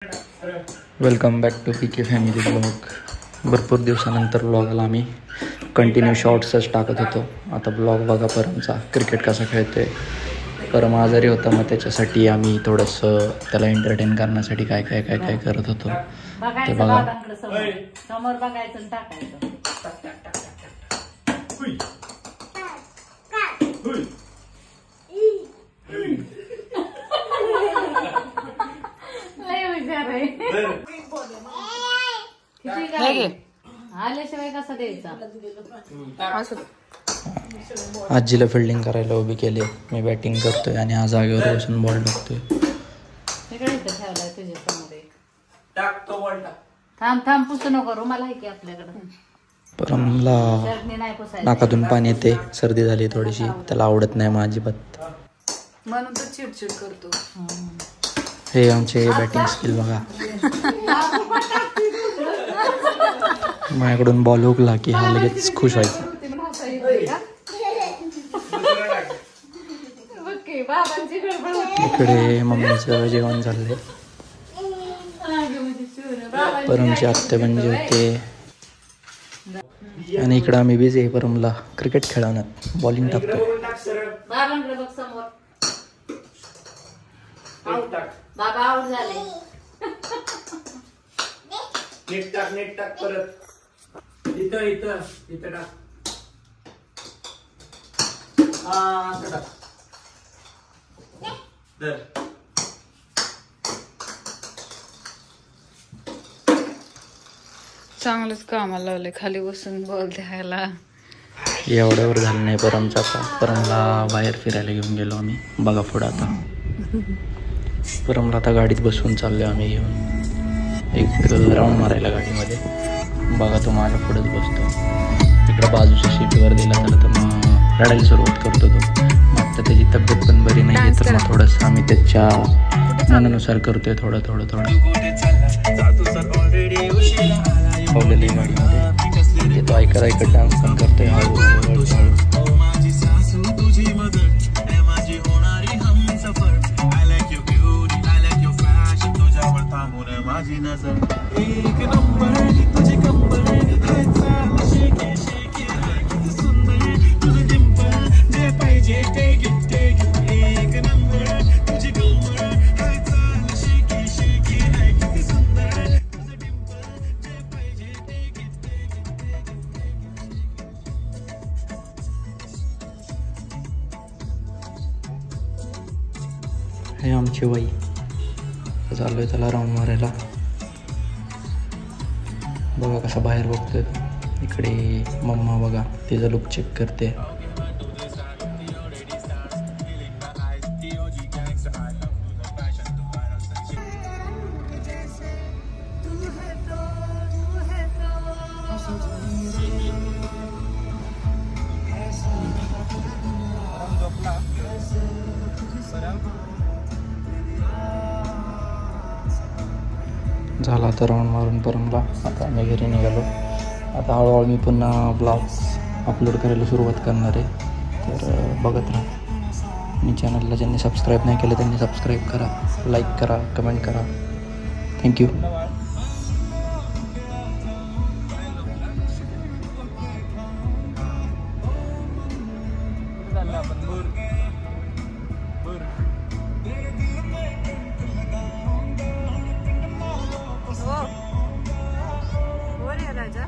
Welcome back to PK family blog. भरपूर दिवसानंतर ब्लॉगला आम्ही कंटिन्यू शॉर्ट्सच टाकत होतो. आता ब्लॉग बघा परमचा क्रिकेट कसा खेळतोय. परम आजारी होता, मग त्याच्यासाठी आम्ही थोडंसं त्याला एंटरटेन करण्यासाठी काय काय काय काय करत होतो ते बघा. समोर बघायचं टाकायचं. आल्याशिवाय कसा द्यायचा. आजीला फिल्डिंग करायला उभी केली. मी बॅटिंग करतोय आणि हा जागेवर बसून बॉल टाकतोय. ठेवलाय तुझ्या समोर एक. थांब थांब पुसू नको, रुमाल आहे की आपल्याकडे. परमला नाकातून पाणी येते, सर्दी झाली थोडीशी, त्याला आवडत नाही मग अजिबात, म्हणून तर चिडचिड करतो. हे आमचे बॅटिंग स्किल बघा. माझ्याकडून बॉल हुकला की हा लगेच खुश व्हायचा. इकडे मम्मीचं जेवण झालंय. परमचे आत्ते म्हणजे होते आणि इकडं आम्ही बिझी आहे परमला क्रिकेट खेळवण्यात. बॉलिंग टाकतोय. बाबा आउट झाले. नेट टाक परत. इथं टाक. टाक. चांगलंच कामाला लावले, खाली बसून बॉल द्यायला. एवढ्यावर झालं नाही परमचा. आता परमला बाहेर फिरायला घेऊन गेलो आम्ही. बघा पुढं आता परमला आता गाडीत बसवून चाललो आम्ही घेऊन एक राऊंड मारायला गाडीमध्ये. बघा तो माझ्या पुढेच बसतो. इकडं बाजूच्या सीटवर दिला तर मग रडायला सुरुवात करतो तो. मग आता त्याची तब्येत पण बरी नाही आहे, तर मग थोडंसं आम्ही त्याच्या मनानुसार करतोय थोडं पावलेली गाडीमध्ये. तो ऐकत डान्स पण करतोय हळूहळू. हे आमची वाई चाललोय त्याला राऊंड मारायला. बघा कसा बाहेर बघतोय. इकडे मम्मा बघा तिचा लुक चेक करते. झाला आता राऊंड मारून परमला. आता आम्ही घरी निघालो. आता हळूहळू मी पुन्हा ब्लॉग्स अपलोड करायला सुरुवात करणार आहे, तर बघत राहा. मी चॅनलला ज्यांनी सबस्क्राईब नाही केलं त्यांनी सबस्क्राईब करा, लाईक करा, कमेंट करा. थँक्यू. राजा